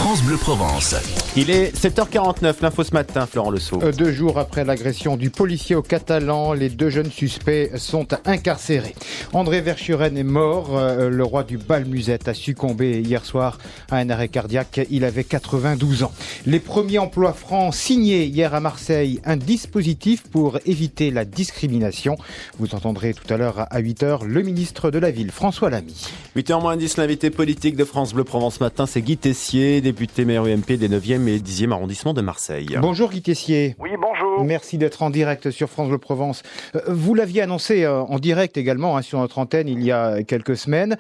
France Bleu Provence. Il est 7h49, l'info ce matin, Florent Le Sceau. 2 jours après l'agression du policier au Catalan, les 2 jeunes suspects sont incarcérés. André Verschuren est mort. Le roi du bal musette a succombé hier soir à un arrêt cardiaque. Il avait 92 ans. Les premiers emplois francs signés hier à Marseille, un dispositif pour éviter la discrimination. Vous entendrez tout à l'heure à 8h le ministre de la Ville, François Lamy. 8h-10, l'invité politique de France Bleu Provence ce matin, c'est Guy Tessier, député maire UMP des 9e et 10e arrondissements de Marseille. Bonjour Guy Tessier. Oui, bonjour. Merci d'être en direct sur France Bleu Provence. Vous l'aviez annoncé en direct également sur notre antenne il y a quelques semaines.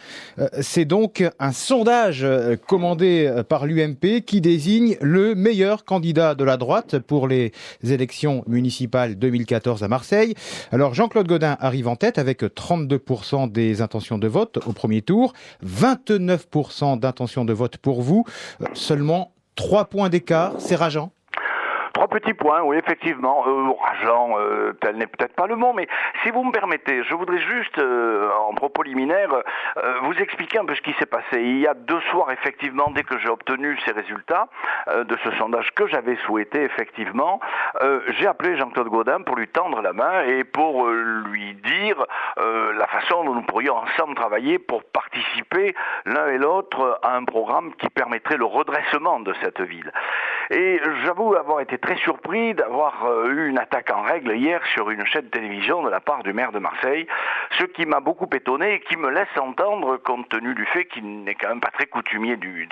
C'est donc un sondage commandé par l'UMP qui désigne le meilleur candidat de la droite pour les élections municipales 2014 à Marseille. Alors Jean-Claude Gaudin arrive en tête avec 32% des intentions de vote au premier tour, 29% d'intentions de vote pour vous, seulement 3 points d'écart, c'est rageant. 3 petits points, oui, effectivement. Rageant, tel n'est peut-être pas le mot, mais si vous me permettez, je voudrais juste, en propos liminaire, vous expliquer un peu ce qui s'est passé. Il y a 2 soirs, effectivement, dès que j'ai obtenu ces résultats de ce sondage que j'avais souhaité, effectivement, j'ai appelé Jean-Claude Gaudin pour lui tendre la main et pour lui dire la façon dont nous pourrions ensemble travailler pour participer l'un et l'autre à un programme qui permettrait le redressement de cette ville. Et j'avoue avoir été très surpris d'avoir eu une attaque en règle hier sur une chaîne de télévision de la part du maire de Marseille, ce qui m'a beaucoup étonné et qui me laisse entendre, compte tenu du fait qu'il n'est quand même pas très coutumier du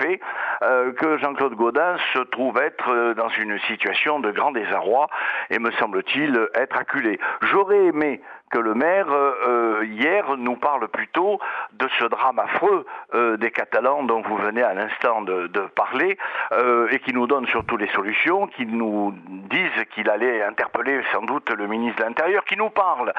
fait, que Jean-Claude Gaudin se trouve être dans une situation de grand désarroi et me semble-t-il être acculé. J'aurais aimé que le maire, hier, nous parle plutôt de ce drame affreux des Catalans dont vous venez à l'instant de parler, et qui nous donne surtout les solutions, qui nous disent qu'il allait interpeller sans doute le ministre de l'Intérieur, qui nous parle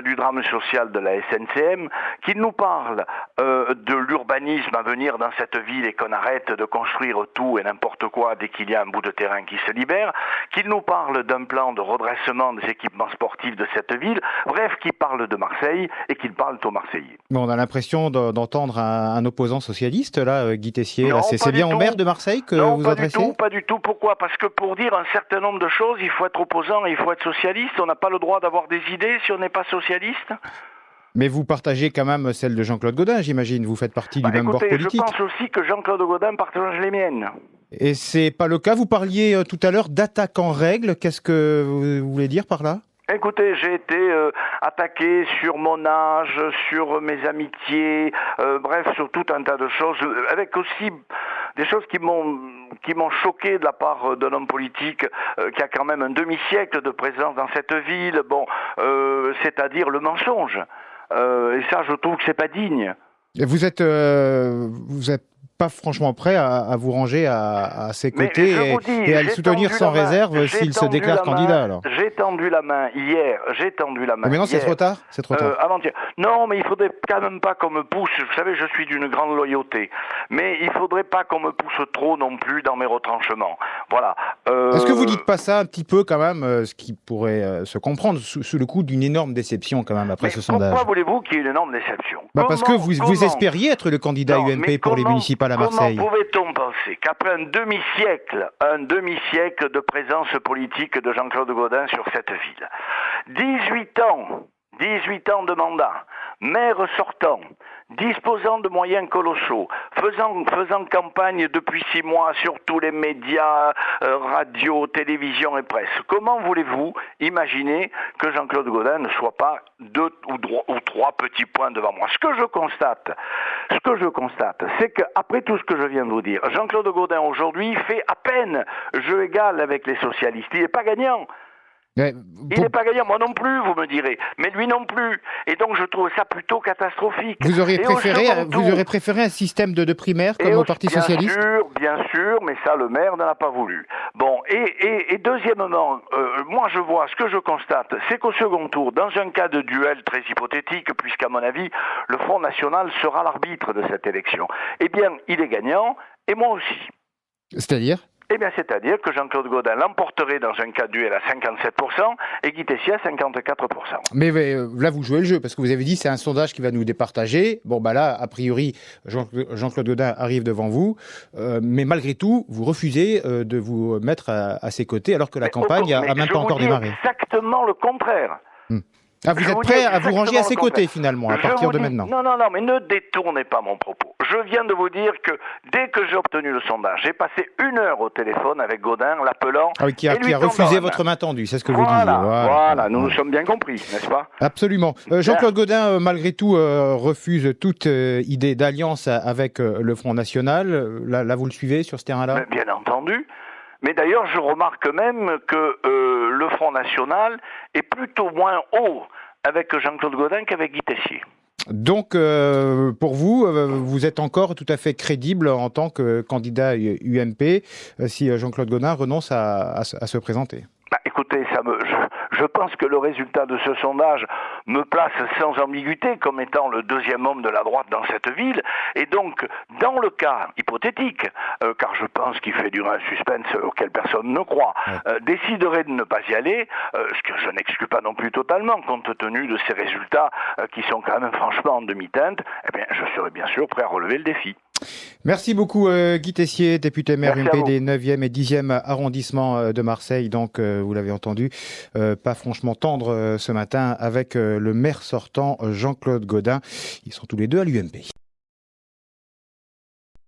du drame social de la SNCM, qui nous parle de l'urbanisme à venir dans cette ville et qu'on arrête de construire tout et n'importe quoi dès qu'il y a un bout de terrain qui se libère, qu'il nous parle d'un plan de redressement des équipements sportifs de cette ville, bref, qui parle de Marseille et qui parle aux Marseillais. Bon, on a l'impression d'entendre un opposant socialiste, là, Guy Tessier. Non, c'est bien au maire de Marseille que vous adressez ? Non, pas du tout. Pourquoi ? Parce que pour dire un certain nombre de choses, il faut être opposant et il faut être socialiste. On n'a pas le droit d'avoir des idées si on n'est pas socialiste. Mais vous partagez quand même celle de Jean-Claude Gaudin, j'imagine. Vous faites partie du même bord politique. Je pense aussi que Jean-Claude Gaudin partage les miennes. Et c'est pas le cas. Vous parliez tout à l'heure d'attaque en règle. Qu'est-ce que vous voulez dire par là ? Écoutez, j'ai été attaqué sur mon âge, sur mes amitiés, bref, sur tout un tas de choses, avec aussi des choses qui m'ont choqué de la part d'un homme politique qui a quand même un demi-siècle de présence dans cette ville, c'est-à-dire le mensonge. Et ça, je trouve que c'est pas digne. Et vous êtes pas franchement prêt à vous ranger à ses côtés et à le soutenir sans réserve s'il se déclare candidat alors. J'ai tendu la main hier, Mais maintenant c'est trop tard. Avant-hier. Non, mais il faudrait quand même pas qu'on me pousse. Vous savez, je suis d'une grande loyauté, mais il faudrait pas qu'on me pousse trop non plus dans mes retranchements. Voilà. Est-ce que vous dites pas ça un petit peu quand même, ce qui pourrait se comprendre sous le coup d'une énorme déception quand même après ce sondage ? Pourquoi voulez-vous qu'il y ait une énorme déception ? Parce que vous espériez être le candidat UMP pour les municipales à Marseille. Comment pouvait-on penser qu'après un demi-siècle de présence politique de Jean-Claude Gaudin sur cette ville, 18 ans de mandat, maire sortant, disposant de moyens colossaux, faisant campagne depuis 6 mois sur tous les médias, radio, télévision et presse. Comment voulez-vous imaginer que Jean-Claude Gaudin ne soit pas 2 ou 3 petits points devant moi ? Ce que je constate, c'est qu'après tout ce que je viens de vous dire, Jean-Claude Gaudin aujourd'hui fait à peine jeu égal avec les socialistes. Il n'est pas gagnant. Il n'est pas gagnant, moi non plus, vous me direz, mais lui non plus. Et donc je trouve ça plutôt catastrophique. Vous auriez préféré un système de primaire comme au Parti Socialiste ? Bien sûr, mais ça le maire n'en a pas voulu. Bon, et deuxièmement, moi je vois, ce que je constate, c'est qu'au second tour, dans un cas de duel très hypothétique, puisqu'à mon avis, le Front National sera l'arbitre de cette élection, eh bien, il est gagnant, et moi aussi. C'est-à-dire ? Eh bien, c'est-à-dire que Jean-Claude Gaudin l'emporterait dans un cas de duel à 57% et Guy Tessier à 54%. Mais là, vous jouez le jeu, parce que vous avez dit c'est un sondage qui va nous départager. Bon, bah là, a priori, Jean-Claude Gaudin arrive devant vous, mais malgré tout, vous refusez de vous mettre à ses côtés, alors que la campagne n'a même pas encore démarré. Exactement le contraire. Ah, vous êtes prêt à vous ranger à ses côtés, finalement, à partir de maintenant? Non, mais ne détournez pas mon propos. Je viens de vous dire que dès que j'ai obtenu le sondage, j'ai passé 1 heure au téléphone avec Gaudin, l'appelant. Ah oui, qui a refusé votre main tendue, c'est ce que vous disiez. Voilà, nous nous sommes bien compris, n'est-ce pas? Absolument. Jean-Claude Gaudin, malgré tout, refuse toute idée d'alliance avec le Front National. Là, vous le suivez sur ce terrain-là? Bien entendu. Mais d'ailleurs, je remarque même que le Front National est plutôt moins haut avec Jean-Claude Gaudin qu'avec Guy Tessier. Donc, pour vous, vous êtes encore tout à fait crédible en tant que candidat UMP si Jean-Claude Gaudin renonce à se présenter? Écoutez, je pense que le résultat de ce sondage me place sans ambiguïté comme étant le deuxième homme de la droite dans cette ville. Et donc, dans le cas hypothétique, car je pense qu'il fait durer un suspense auquel personne ne croit, déciderait de ne pas y aller, ce que je n'exclus pas non plus totalement, compte tenu de ces résultats qui sont quand même franchement en demi-teinte, eh bien, je serais bien sûr prêt à relever le défi. Merci beaucoup Guy Tessier, député maire UMP des 9e et 10e arrondissements de Marseille. Donc, vous l'avez entendu, pas franchement tendre ce matin avec le maire sortant Jean-Claude Gaudin. Ils sont tous les deux à l'UMP.